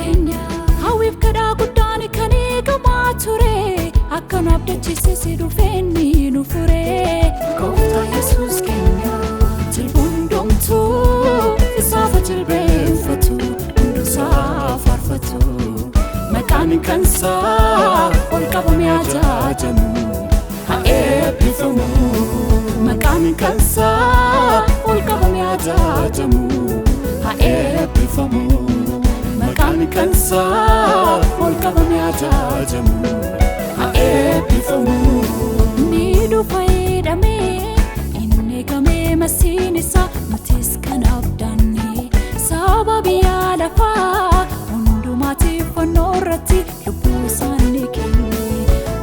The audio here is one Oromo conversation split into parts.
keenya hawwiif kadhaa guddaan kan eegamaa ture akka nu abdachiise si dhufeenni nu fure Gooftaa Yesus keenya jilbundumtuu isaaf jilbeenfatu hundusaa faarfatu maqaan isaa ol qabamee ajaajamu haa eebbifamu maqaan isaa ol qabamee ajaajamu haa eebbifamu maqaan isaa ol qabamee ajaajamu haa eebbifamu ni dhufa jedhamee inni gamee masiin isaa nutis kan abdanne sababii lafaa hundumaatiif fannoo irratti lubbuu isaanii kenne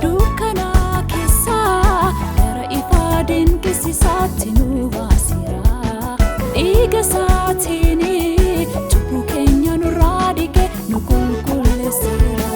dukkana keessaa gara ifaa dinqisiisaatti nu baasira dhiiga isaatiin cubbuu keenya nurraa dhiqe nu qulqulleessira.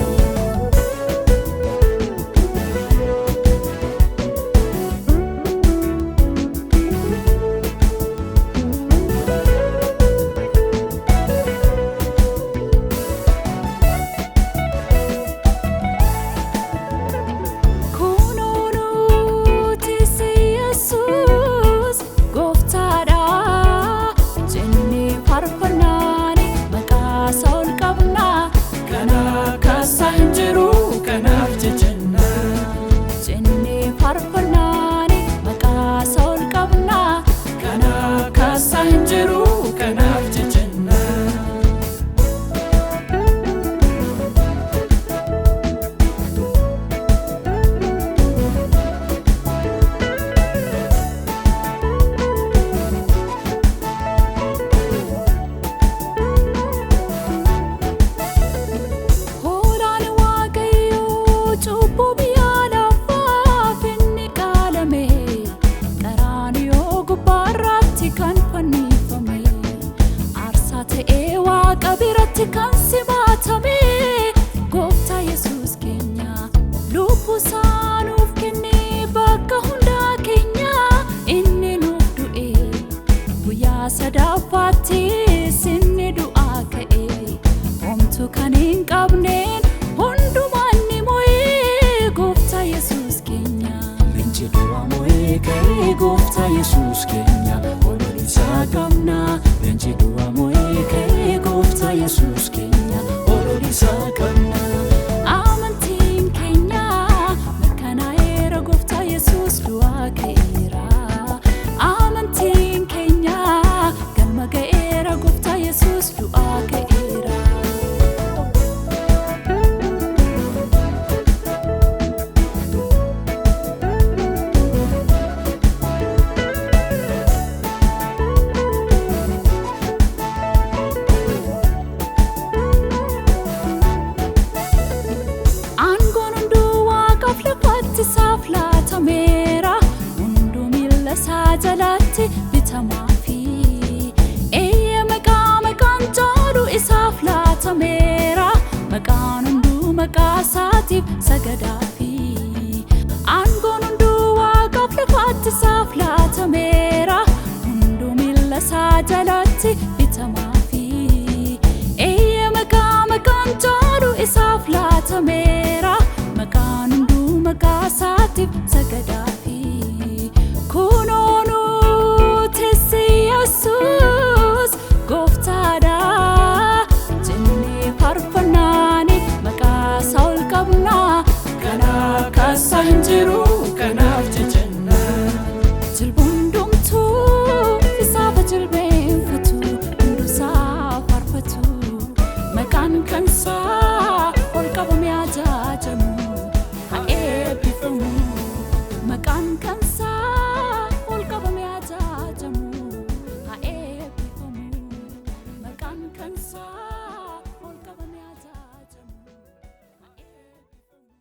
Gooftaa Yesus keenya lubbuu isaa nuuf kenne bakka hundaa keenya inni nuuf du'e guyyaa sadaffaattis inni du'aa ka'e homtuu kan hin qabneen hundumaan ni mo'ee Gooftaa Yesus keenya leenci du'a mo'ee ka'e Gooftaa Yesus keenya ol isaa qabna leenci du'a mo'ee ka'e Gooftaa Yesus keenya ol isaa qabna amantiin keenya mirkanaa'eera Gooftaa Yesus du'aa ka'eera amantiin keenya galma ga'eera Gooftaa Yesus du'aa ka'eera. Isaaf laatameera hunduu miila isaa jalatti bitamaa fi maqaan jaadu isaaf laatameera maqaan hunduu maqaa isaatiif sagadaa fi aangoon hunduu waaqaaf lafaatti isaaf laatameera hunduu miila isaa jalatti bitamaa fi maqaan jaadu isaaf laatameera maqaan hunduu maqaa isaatiif sagadaa fi kunoo nutis Yesus Gooftaadha jennee faarfannaan maqaa isaa ol qabna kana kaasa hin jiru kanaaf jecha jilbundumtuu isaaf jilbeenfatu hundusaa faarfatu maqaan isaa ol qabamee ajaajamu haa eebbifamu maqaan isaa ol qabamee ajaajamu haa eebbifamu maqaan isaa ol qabamee ajaajamu haa eebbifamu.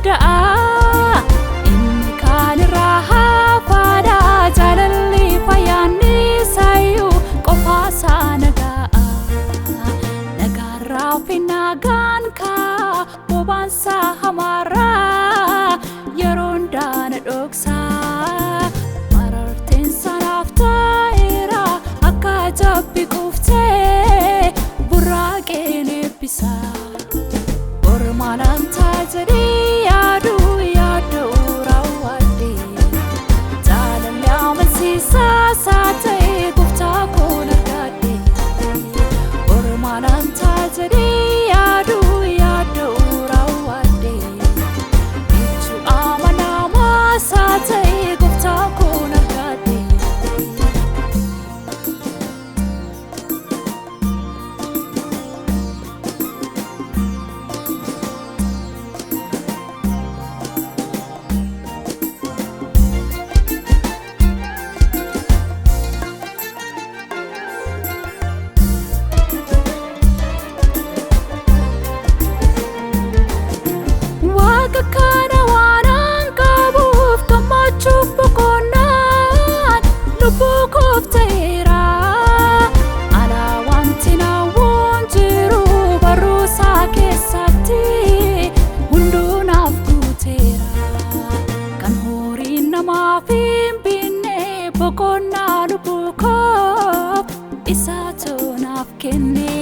yaadda'aa inni kaan irraa haafaadha jaalalli fayyaanni isayyuu qofaasaa naga'a nagaarraa fi nagaan kaa bobaansaa hamaarraa yeroon daana dhoksaa mararteen sanaaf ta'eera akka jabbi kuftee burraaqeen eebbisaa ormaalaan taajadii yaaduu yaadda'uu raawwadhee jaalalli amansiisaa saa ta'e gooftaa koon argadhee ormaalaan taajadii yaaduu yaadda'uu raawwadhee ijju amanamaa saa ta'e gooftaa koon argadhee. Waaqa kana waan qabuuf gammachuuf boqonnaan lubbuu koof ta'eera alaa wanti naawwuun jiru barruusaa keessatti hunduu naaf guuteera kan horiin namaaf hin binne boqonnaa lubbuu koof isaatu naaf kenne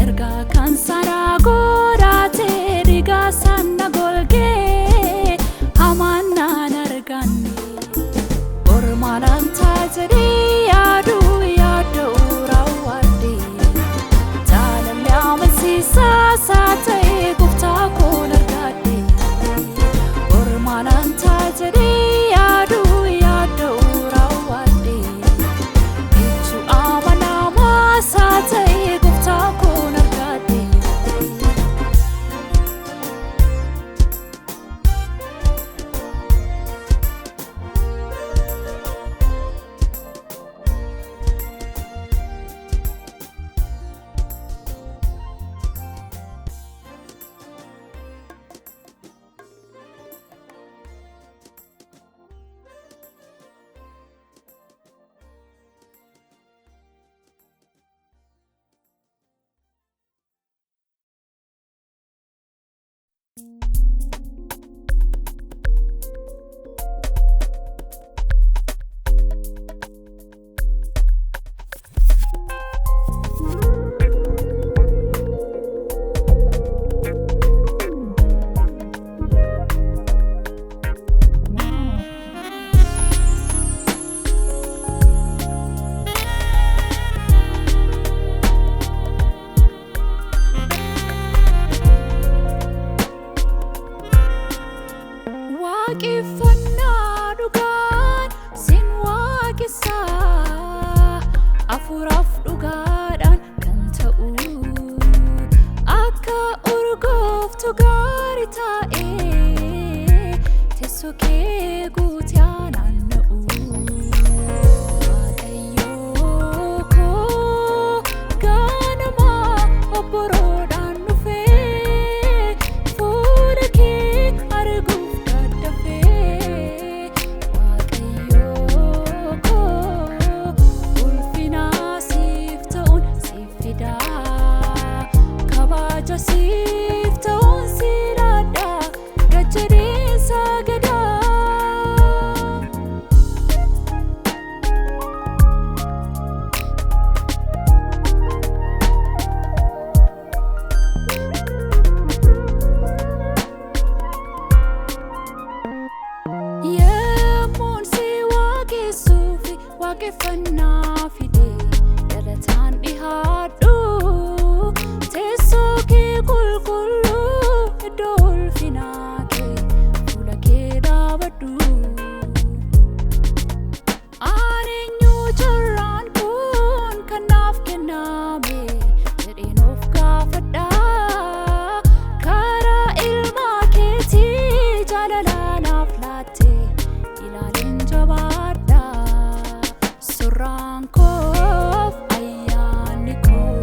ergaa kan sanaa godhatee dhiigaa sana golgee hamaan naan arganne ormaalaan taajadii yaaduu yaadda'uu raawwadhee jaalalli amansiisaa saa ta'e gooftaa koon argadhee ormaalaan taajadii yaaduu yaadda'uu raawwadhee ijju amanamaa saa ta'e gooftaa koon argadhee. Waaqeffannaa dhugaan siin waaqessa hafuuraaf dhugaadhaan kan ta'u akka urgooftu gaarii ta'ee teessoo kee guutee naanna'u Waaqayyo koo ganama obboroodhaan dhufee fuula kee arguuf gaddafee Waaqayyo koo ulfina siif ta'uun siif fidaa kabaja siif ta'uun si laadhaa gajjadeen sagadaa. Yemmuun si waaqessuufi waaqeffannaa fidee galataan dhihaadhu teessoo kee qulqulluu iddoo ulfinaa kee fuula kee dhaabadhu. Eenyu carraan kun kan naaf kenname jedheen of gaafadhaa karaa ilmaa keetii jaalalaa naaf laattee ilaaleen jabaadhaa surraan koof ayyaanni koo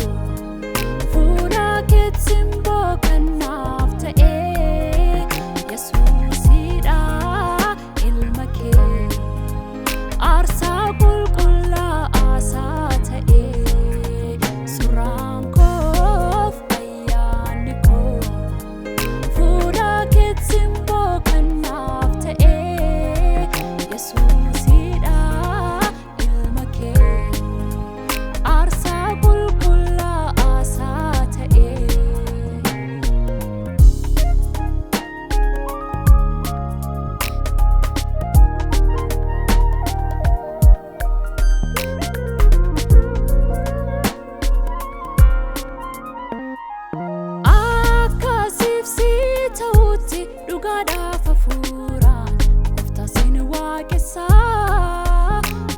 fuula keetiin boqonnaaf ta'ee dhugaadhaaf hafuuraan Gooftaa Siin Waaqessa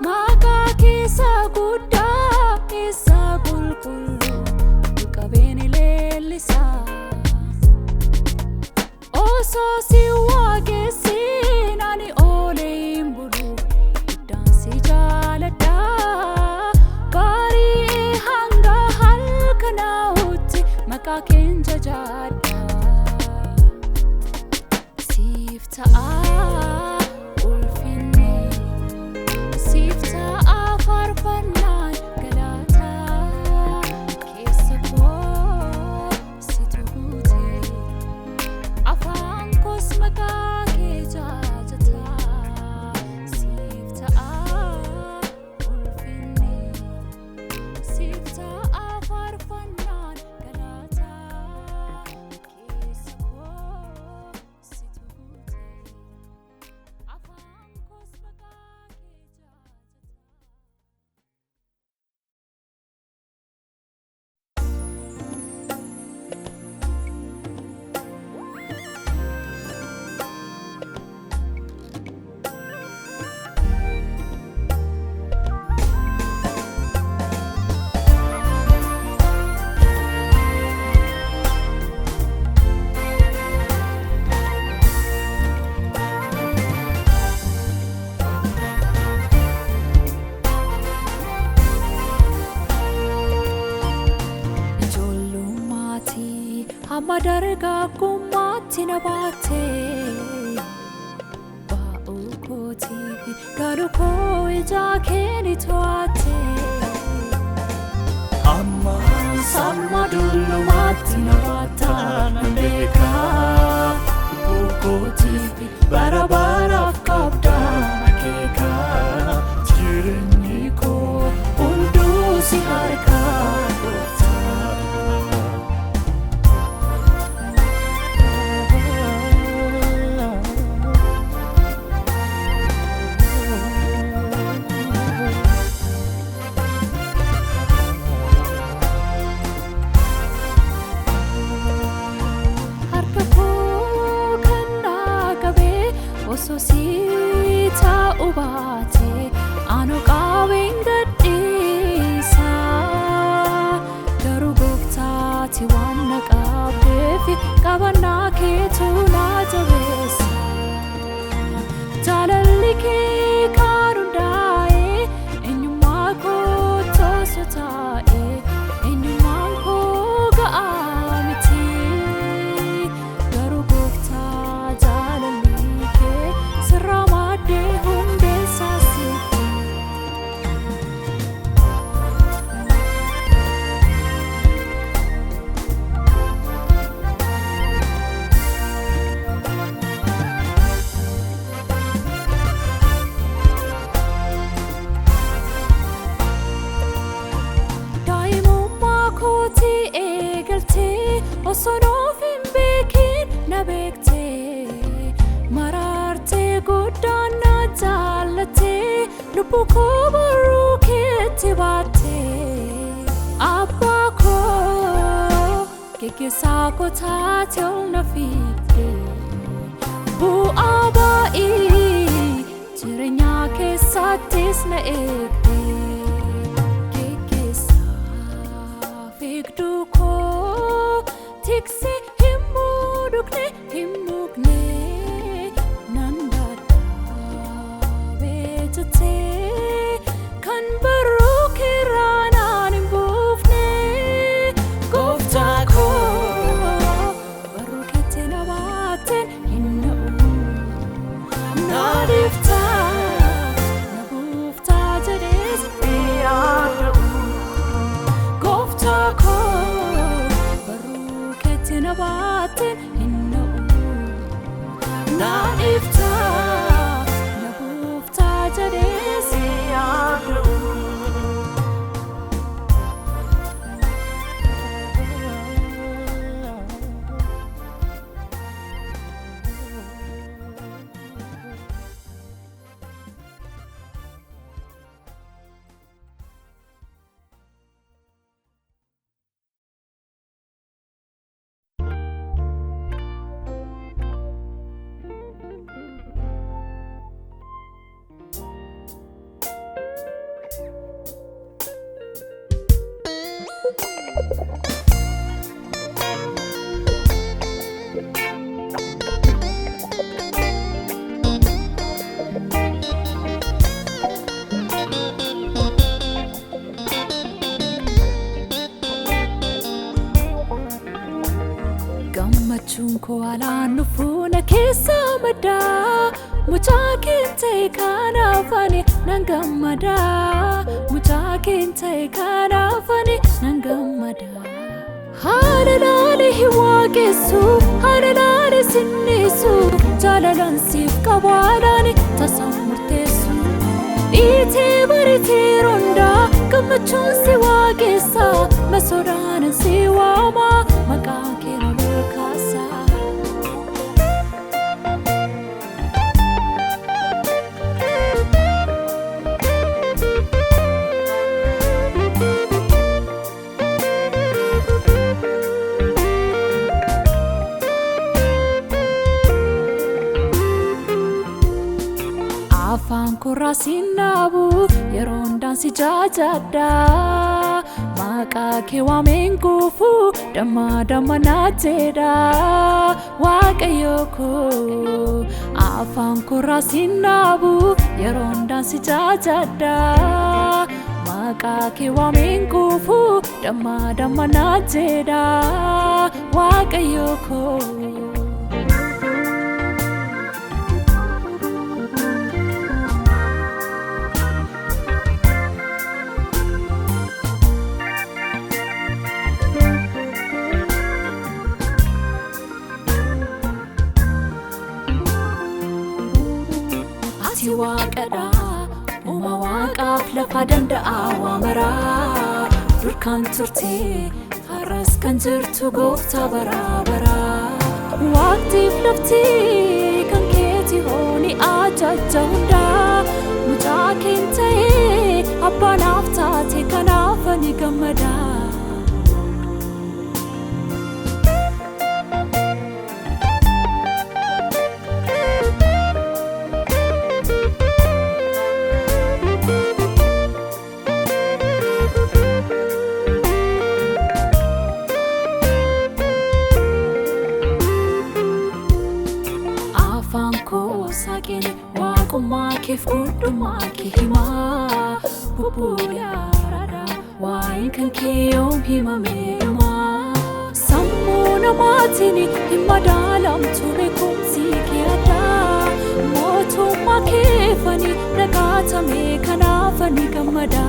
Maqaa keessa guddaa isa qulqulluu Jalqabin leellisa Osoo Siin Waaqessin ani oolee hin bulu Guddaan si jaaladha Barii hanga halkanaa'utti maqaa keen jajadha Siif ta'a ulfinni Siif ta'a faarfannaan galataa Keessa koo situ guute Afaan koos maqaa kee jajata Siif ta'a ulfinni Siif ta'a faarfannaan galataa Keessa koo situ guute Afaan koos maqaa kee jajata Ijoollummaatti hamma dargaggummaatti na baatte Baa'uu kootiif garuu koo ija kee ni to'atte Ammas amma dullummaatti na baatta nan beeka Kootiif bara baraaf qabda akeeka Jireenyi koo hunduu si harka Harka koo kan naaqabee osoo si ta'uu baate Anoo qaawween gadhiisa Garuu gooftaatti waan na qabdeef qabannaa keetu na jabeessa Jaalali kee kan hundaa'e eenyummaa koo tosoo taa'e eenyummaan koo ga'aa miti Garuu gooftaa jaalali kee sirraa maaddee hundeessaa sitti Daa'imummaa kootii eegaltee osoo nuuf hin beekin na beektee Maraartee guddaan na jaallattee lubbuu koo barruu keetti baattee Abbaa koo geggeessaa koo taate ol na fiigdee Bu'aa baay'ee jireenya keessattis na eegdee Geggeessaa fiigduu koo tiksi hin muudugne hin muugne nan dadhabee jettee kan barruu keerraa naan hin buufne Gooftaa koo barruu keetti na baatte hin na'u Na dhiiftaa na buuftaa jedhees hin yaadda'u Gooftaa koo barruu keetti na baatte hin na'u Na dhiiftaa na buuftaa jedhees hin yaadda'u gammada mucaa kente kanafani nan gammada mucaa kente kanafani nan gammada Jaalali Waaqessu Jaalali sinnisu jaalalan siif qabaadhaani tasan murteessu dhiitee baritee rondaa gammachuun si waaqessa masodaanan si waama maqaa kee nan ol kaasa afaan korraasiin dhaabu yeroon daansi jaajadha maqaa kee waameen guufu damma naatedha Waaqayyo koo afaan korraasiin dhaabu yeroon daansi jaajadha maqaa kee waameen guufu damma naatedha Waaqayyo koo Waaqadha uma waaqaaf lafa danda'a waamaraa dur kan turte har'as kan jirtu gooftaa baraa waqtiif lafti kan keeti hooni ajaja hundaa mucaa kente abbaanaaf taate kanaaf ani gammada Waaqummaa keef hundumaa kee himaa bubbuulaadha waa'een kan kee yoom himameemaa sammuu namaatiin hin madaalamtu beekumsi kee addaa mootummaa keefani nagaatame kanaaf ani gammada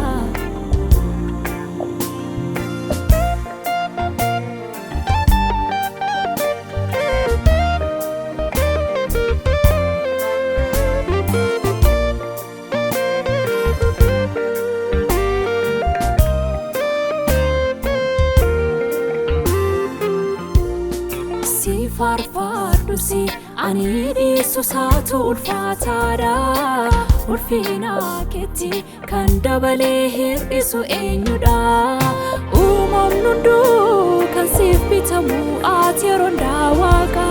Faarfannaa si ani Yesus Haa Ulfaataadha ulfina keetti kan dabalee hir'isu eenyudha uumamni hunduu kan siif bitamu ati yeroondaa Waaqa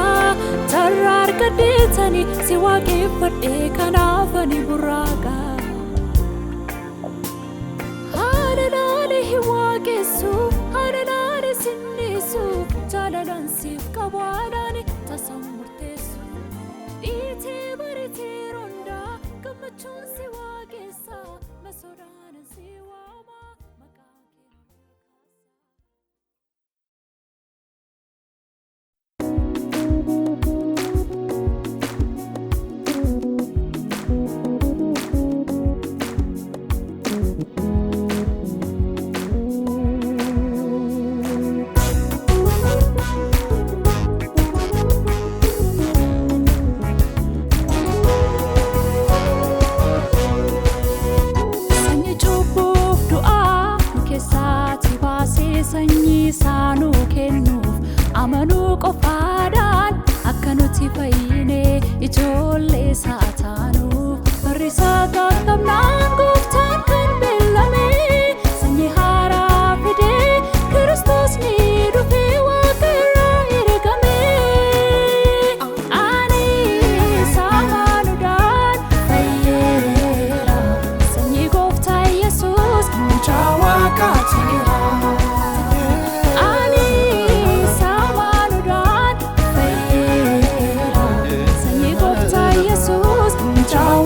tarraa argadheetani si waaqeffadhee kanaaf ani burraaqa Jaalali Waaqessu Jaalali sinnisu jaalalan siif qabaadhaani tasan murteessu dhiitee baritee rondaa gammachuun si waaqessa masodaanan si waama maqaa Sanyii saanuu kennuuf amanuu qofaadhaan akka nuti fayyine ijoollee isaa taanu barrisaa qaqqabnaan gooftaan kan beellame sanyii haaraa fidee Kiristoos ni dhufe Waaqa irraa ergame ani saamaanuudhaan fayyeera sanyii Gooftaa Yesus mucaa Waaqaati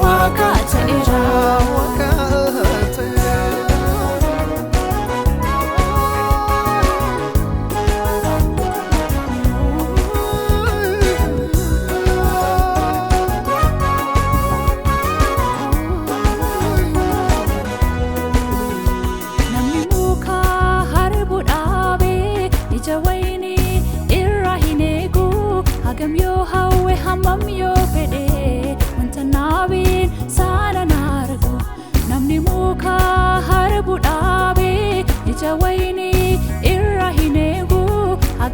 Waaqa ta'eera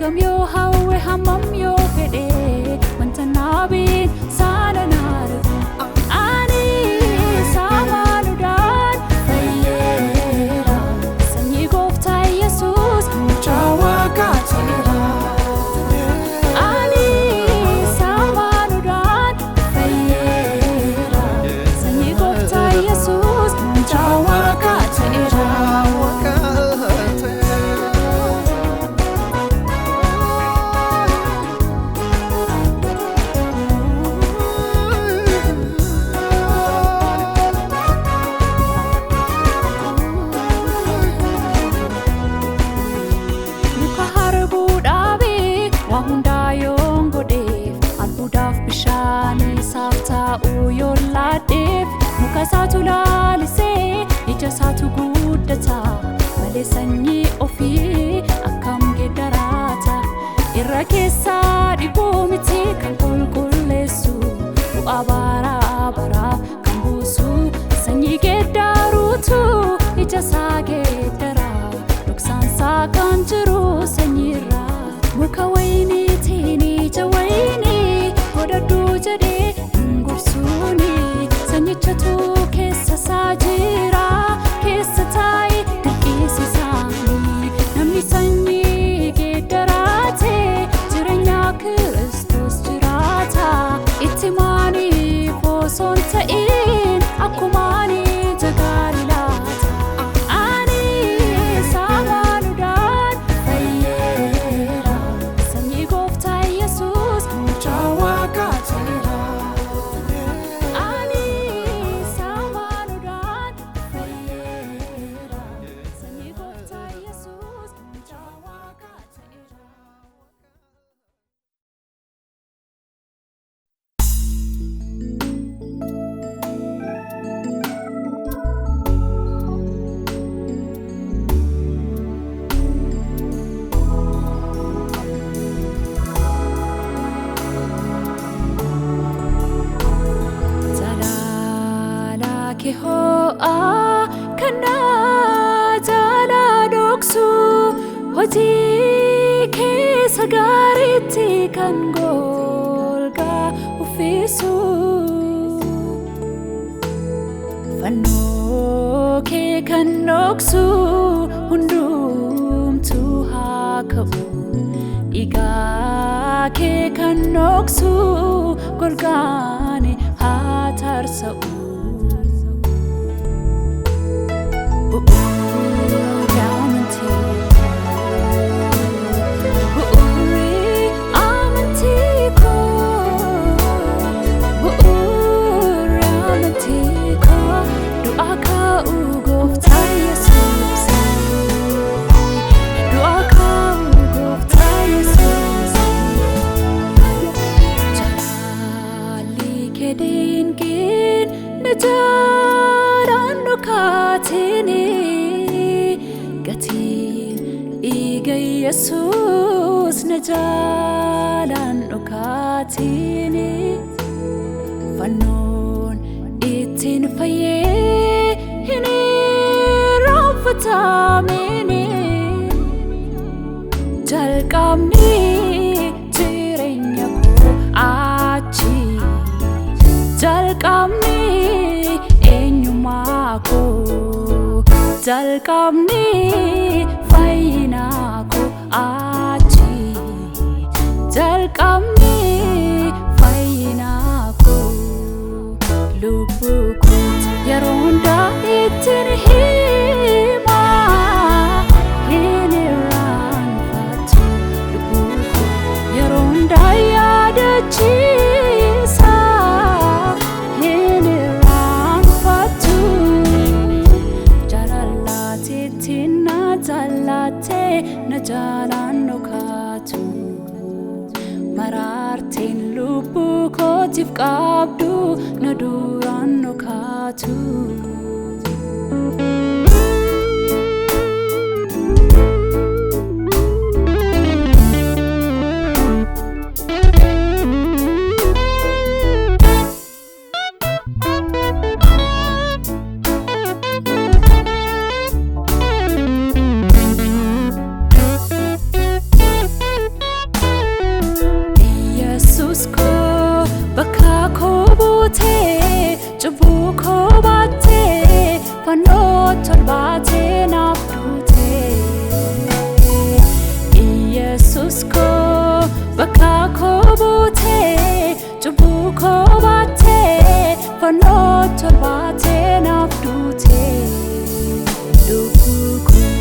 Hagam yoo hawwe hammam yoo fedhe wanta naabiin saana naargu ani saamaanuudhaan fayyeera sanyii gooftaa Yesus mucaa Waaqaa ta'eera. Ani saamaanuudhaan fayyeera sanyii gooftaa Yesus mucaa Waaqaa ta'eera. Siif Ta'uu yoolladheef muka isaatu laalisee ija isaatu guddata malee sanyii ofii akkam geeddaraata irra keessaa dhibuu miti kan qulqulleessu bu'aa baraa baraa kan buusu sanyii geeddaruutu ija isaa geeddara dhoksaan isaa kan jiru sanyiirraa muka wayiniitiin ija wayinii godhadhuu jedhee sanyichatu keessa isaa jira keessa taa'e dirqisiisaanii namni sanyii geeddaraate jireenya Kiristoos jiraata itti maaniif osoo hin ta'in akkumaanii jagaari laata ani saamaanuudhaan fayyeera sanyii gooftaa Yesus mucaa Waaqaa ta'eera. Hojii keessa gaariitti kan golgaa uffisu fannoo kee kan dhoksu hundumtuu haa ka'u dhiigaa kee kan dhoksu golgaan haa tarsa'u. Yesus na jalan dhukaatini fannoon ittiin fayyee hin irraanfatamini jalqabni jireenya koo achi jalqabni eenyummaa koo jalqabni fayyinaa koo achi jalqabni fayyinaa koo lubbuu kooti yeroo hundaa ittiin himaa hin irraanfatu lubbuu koo yeroo hundaa yaadachiisa hin irraanfatu jaalalaatittiin na jaalattee na jaalaan dhukaatu maraartiin lubbuu kootiif qabdu na duraan dhukaatu. baatee fannoo torbaatee naaf duutee lubbuu koo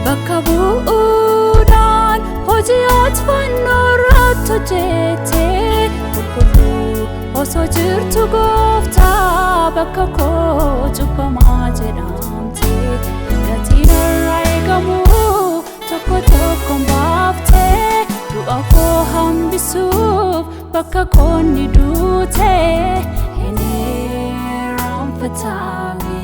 bakka bu'uudhaan hojii ati fannoo irratti hojjettee qulqulluu osoo jirtu gooftaa bakka koo cubbamaa jedhamtee gatiin irraa eegamu tokko tokkoon baaftee du'a koo hambisuuf bakka koonni duutee hin irraanfatamne.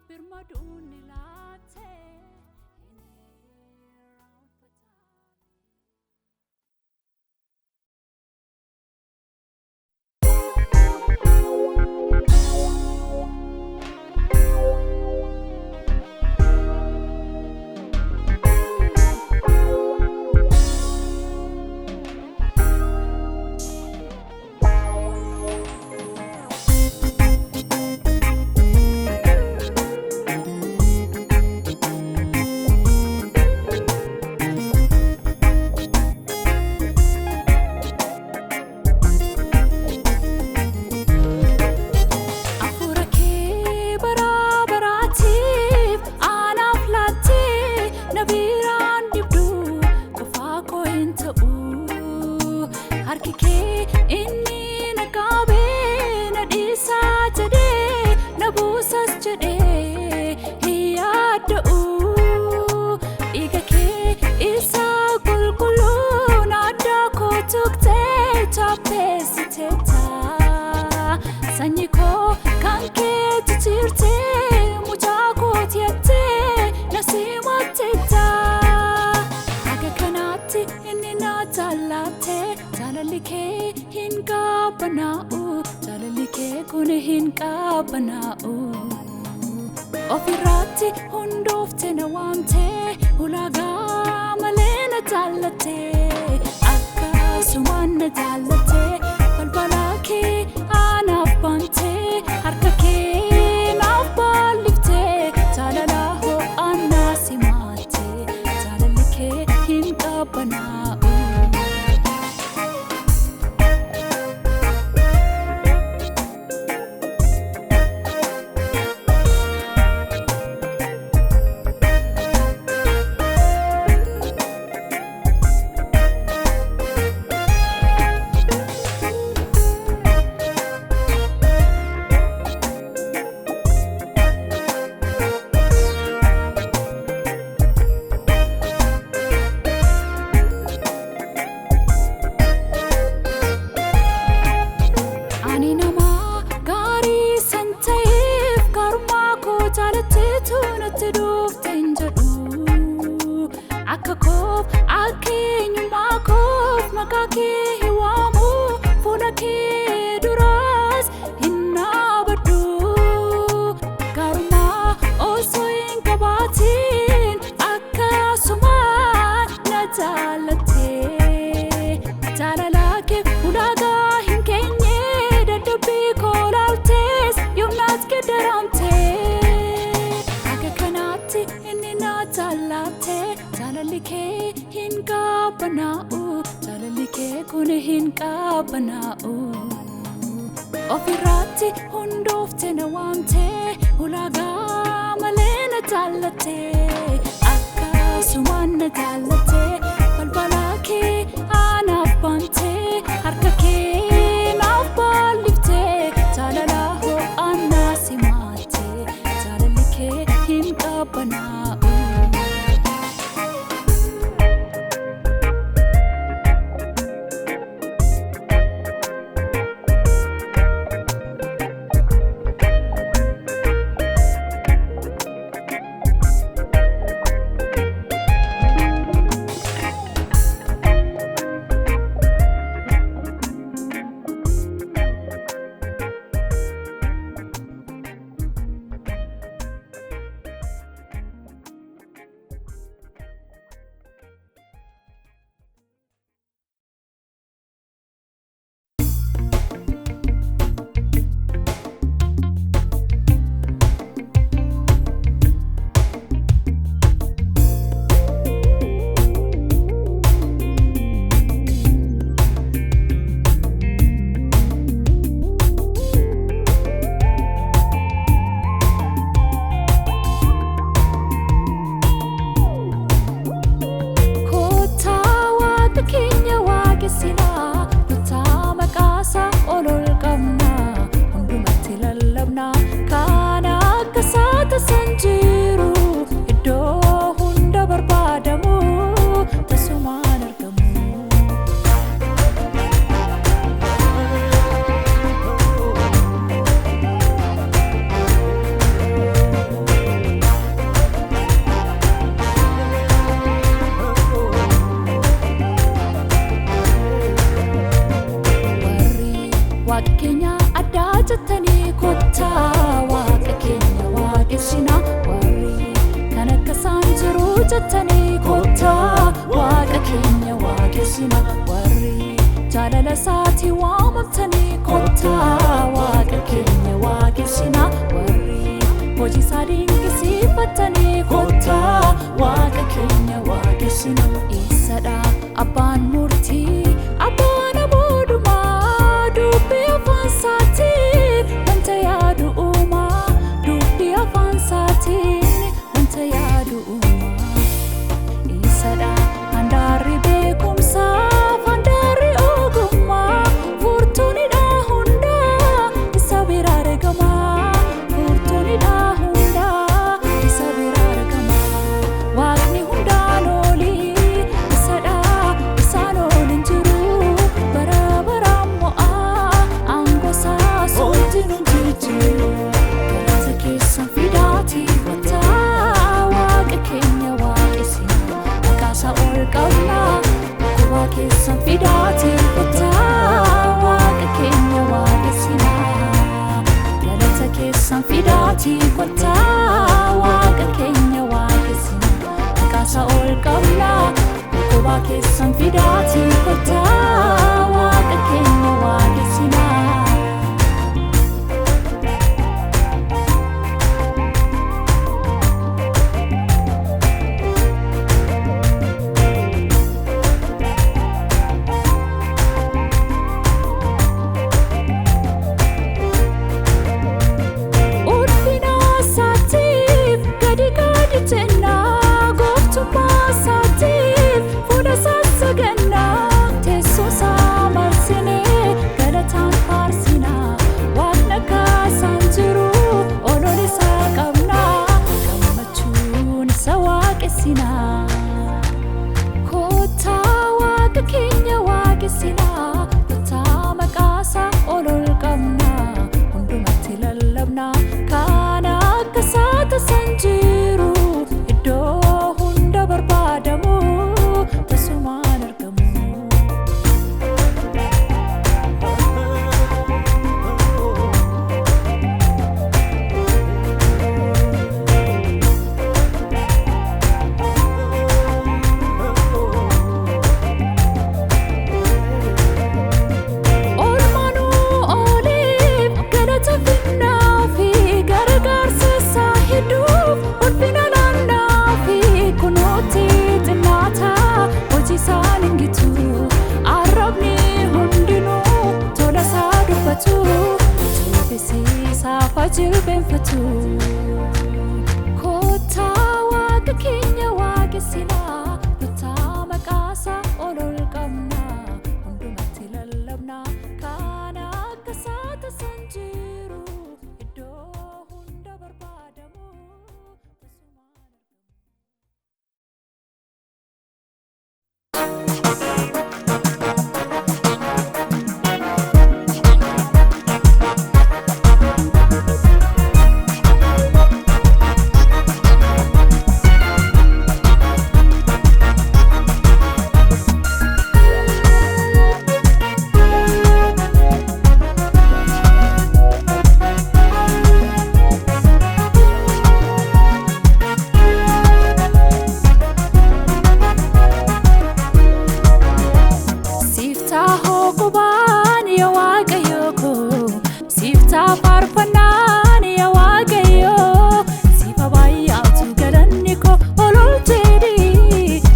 Birmaduu ni laatee. Hin yaadda'uu dhiiga kee isa qulqulluun adda koo tuqxee chaappeessiteetta sanyii koo kan kee jijjiirtee mucaa kooti jettee na simatteetta akka kanaatti inni na jaallattee jaalali kee hin qabbanaa'u jaalali kee kun hin qabbanaa'u. Ofirratti hundoofte na waamtee ulaagaa malee na jaallattee akkasumaan na jaallattee balbala kee anaaf bantee harka kee naaf bal'iftee jaalala ho'aan na simattee jaalali kee hin qabbanaa'u. Akka koof akkeenyummaa koof maqaa kee waamu fuula kee duraas hin dhaabadhu garummaa osoo hin qabaatiin akkasumaan na jaallattee jaalala kee ulaagaa hin keenye dadhabbii koo laaltees yoomnaas geddaramtee akka kanaatti inni na jaallattee. Jaalali kee hin qabbanaa'u jaalali kee kun hin qabbanaa'u. Ofirratti hundoofte na waamtee ulaagaa malee na jaallattee akkasumaan na jaallattee balbala kee anaaf bantee harka kee naaf bal'iftee jaalala ho'aan na simattee jaalali kee hin qabbanaa'u. waaqessina warri jaalala isaatti waamamtanii kottaa waaqa keenya waaqessina warri hojii isaa dinqisiifatanii kottaa waaqa keenya waaqessina eessadha abbaan murtii abbaan aboodumaa dubbii afaan isaatiin wanta yaadu uumaa dubbii afaan isaatiin wanta yaadu uumaa eessadha handaarri beekumsaaf handaarri ogummaa furtuunidha hundaa isa bira argamaa furtuunidha hundaa isa bira argamaa waaqni hundaan olii isadha isaan olin jiru bara baraan mo'aa aangosaa sooti nun jijjiiru galata keessan fidaatii kottaa waaqa keenya waaqessina maqaasa ol qabnaa kubaa keessan fidaatii kottaa waaqa keenya waaqessina galata keessan fidaatii kottaa waaqa keenya waaqessina maqaasa ol qabnaa kubaa keessan fidaatii kottaa waaqa keenya waaqessina ulfina isaatiif gadi gadi jennaa gooftummaa isaatiif fuula isaa sagannaa teessoo isaa marsinee galataan faarsinaa waaqna kaasaan jiru olola isaa qabnaa gammachuun isa waaqessinaa kottaa waaqa keenya waaqessinaa kottaa maqaasaa ol qabnaa hundumatti lallabnaa kan akka isaa tasan jiru iddoo hunda barbaadamu tasumaan argamu olmanuu oliif galata finnaa fi gargaarsa isaa hedduuf ulfina laannaa fi kunuutti xinnaataa hojii isaa lingitu arrabni hundinuu tola isaa dubbatu tuufisiisaaf ajilbeenfatu kottaa waaqa keenya waaqessinaa kottaa maqaasaa ol qabnaa hundumatti lallabnaa kan akka isaa tasan jiru iddoo hunda barbaadamu tasumaan Siif Ta'a qubaan yaa Waaqayyo koo Siif Ta'a faarfannaan yaa Waaqayyo Siif baay'aatu galanni koo ol jedhi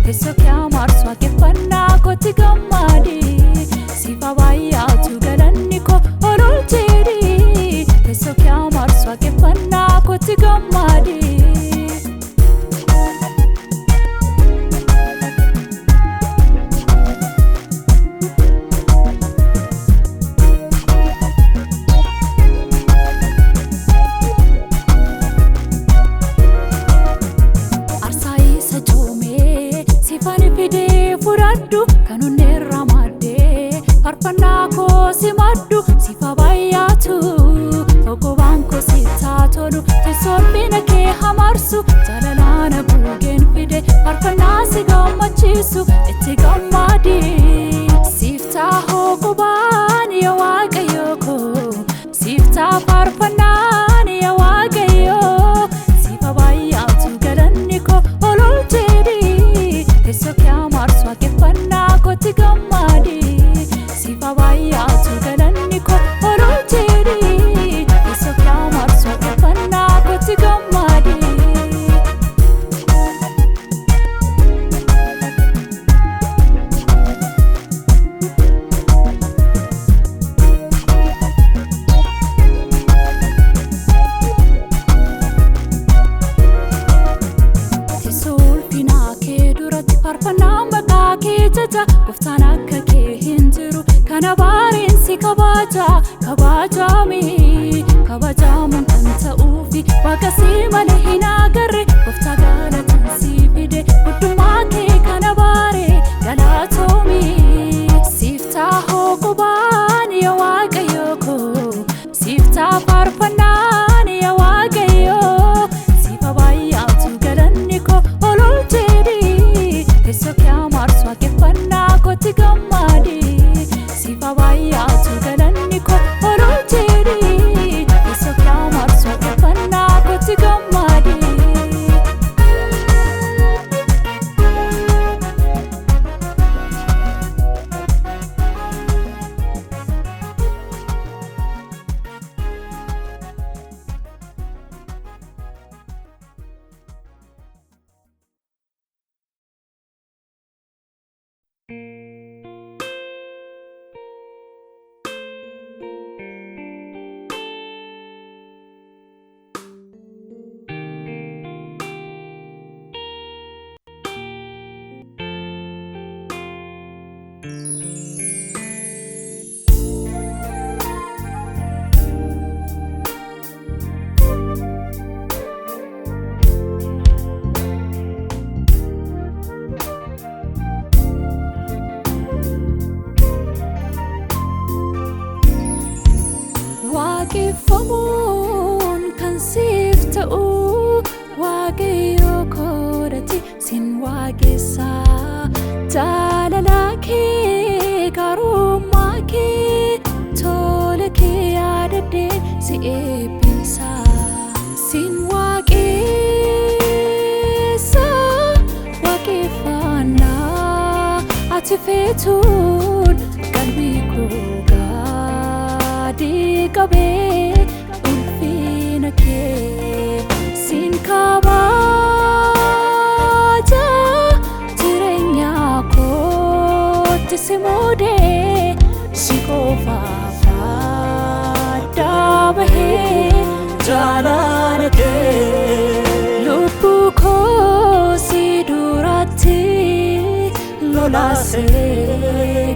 teessoo kee amaarsu waaqeffannaa kootti gammadi Siif baay'aatu galanni koo ol jedhi teessoo kee amaarsu waaqeffannaa kootti gammadi Arsaa isa coomee siifan fidee fudhadhu kan onnee irraa maddee faarfannaa koo si maddu siifa baay'aatu ogobaan koo siittaa tolu teessoo ulfina kee hamarsu jaalalaana buugeen fide faarfannaa si gammachiisu itti gammadi Siif Ta'a qubaan yaa Waaqayyo koo Siif Ta'a faarfannaan yaa Waaqayyo Siif baay'aatu galanni koo ol jedhi teessoo kee amaarsu waaqeffannaa kootti gammadi Gooftaan akka kee hin jiru kana baariinsi kabajaamuun kan ta'uufi Waaqa si malee hin agarre Gooftaa galatan si fide guddummaa kee kana baaree galatoomi. Siif ta'a hooqubaan yaa Waaqayyo koo Siif ta'a faarfannaan yaa Waaqayyo Siif baay'aatu galanni koo olol jedhi teessoo kee amaarsu waaqeffannaa kootti gammadi. Siif baay'aatu galanni koo olol jedhi teessoo kee amaarsu waaqeffannaa kootti gammadi. Waaqeffamuun kan siif ta'u Waaqayyo koodhati Siin Waaqessa. Jaalala kee gaarummaa kee tola kee yaadadhee si eebbisa. Siin Waaqessa waaqeffannaa ati feetuun qalbii koo gadi qabee ulfina kee siin kabaja jireenya kootti si muudee si qofaaf adda bahee jaalala kee lubbuu koo si duratti lolaasee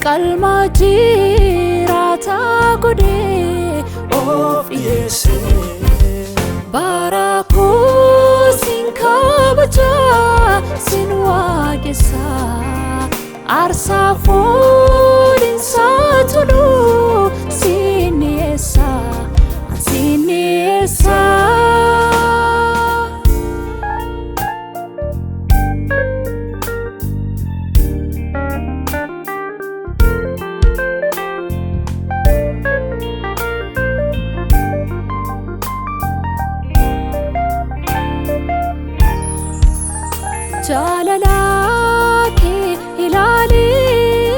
qalma jiraata godhee of dhiyeessee bara koo siin kabaja siin waaqessa. Aarsaa fuudhinsaa tolu siin dhiyeessa siin dhiyeessa. Jaalala kee ilaalee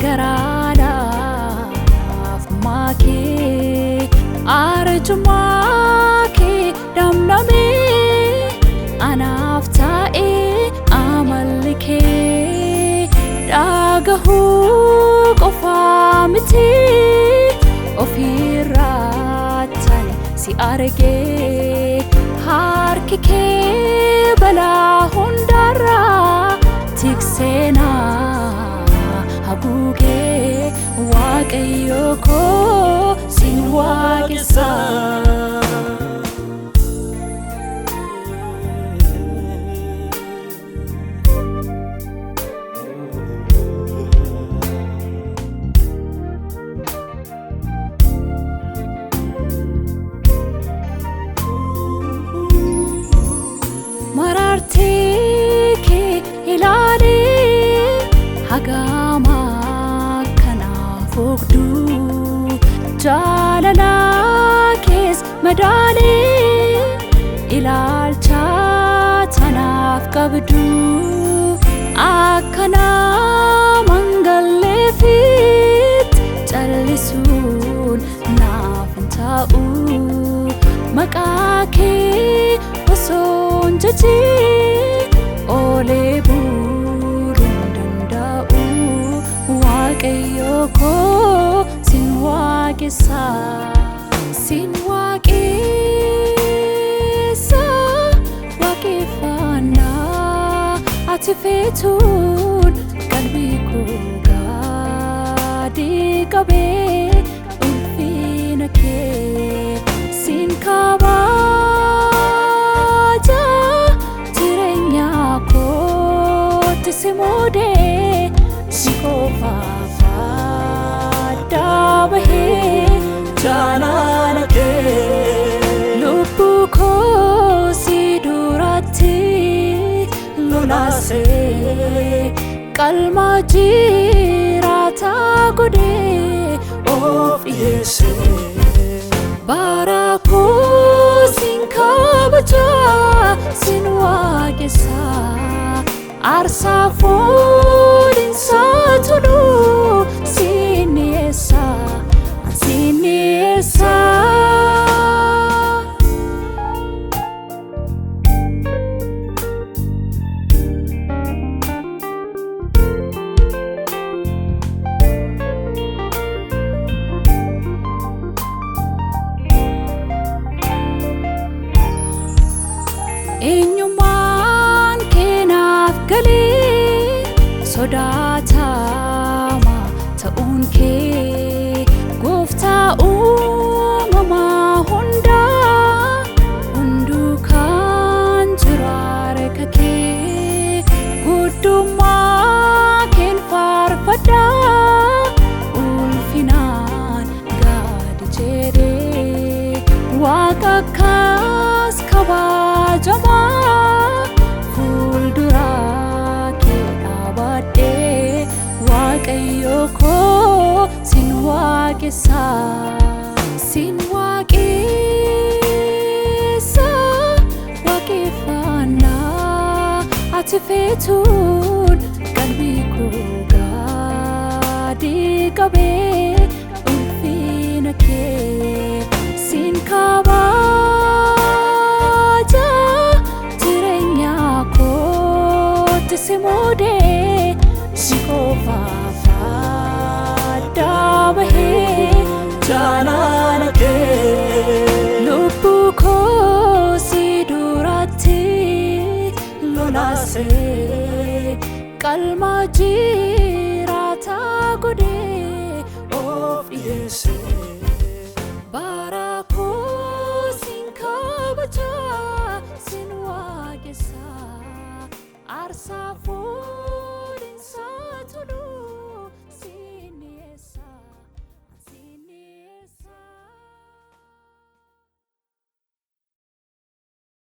garaadhaaf maakee arjummaa kee damdamee anaaf taa'ee amalli kee dhagahuu qofaa miti ofirraatan si argee harki kee balaa hundarraa tikseenaa haguugee Waaqayyo koo Siin Waaqessa. Marartee kee ilaalee hagama kanaaf ogdu jaalala kees madaalee ilaalcha tanaaf qabdu akka nama mangalleefit callisuun naaf hin ta'u maqaa kee osoon jajee olee buruun danda'u Waaqayyo koo Siin Waaqessa. Siin Waaqessa waaqeffannaa ati feetuun qalbii koo qabee ulfina kee siin kabaja jireenya kootti si muudee si qofaaf adda bahee jaalala kee lubbuu koo si duratti lolaasee qalma jiraata godhee of dhiyeessee bara koo siin kabaja siin waaqessa aarsaa fuudhinsaa tolu siin dhiyeessa siin dhiyeessa. Eenyummaan keenaaf galee sodaatama ta'uun kee Gooftaa uumamaa hunduu kan jiru harka kee guddummaa keen faarfadha ulfinaan gadi jedhee Waaqa akkas kabajamaa fuuldura kee dhaabadhee Waaqayyo koo siin waaqessa siin waaqessa waaqeffannaa ati feetuun qalbii koo gadi qabee ulfina kee siin kabaja jireenya kootti si muudee si qofaaf adda bahee jaalala kee lubbuu koo si duratti lolaasee qalma jiraata godhee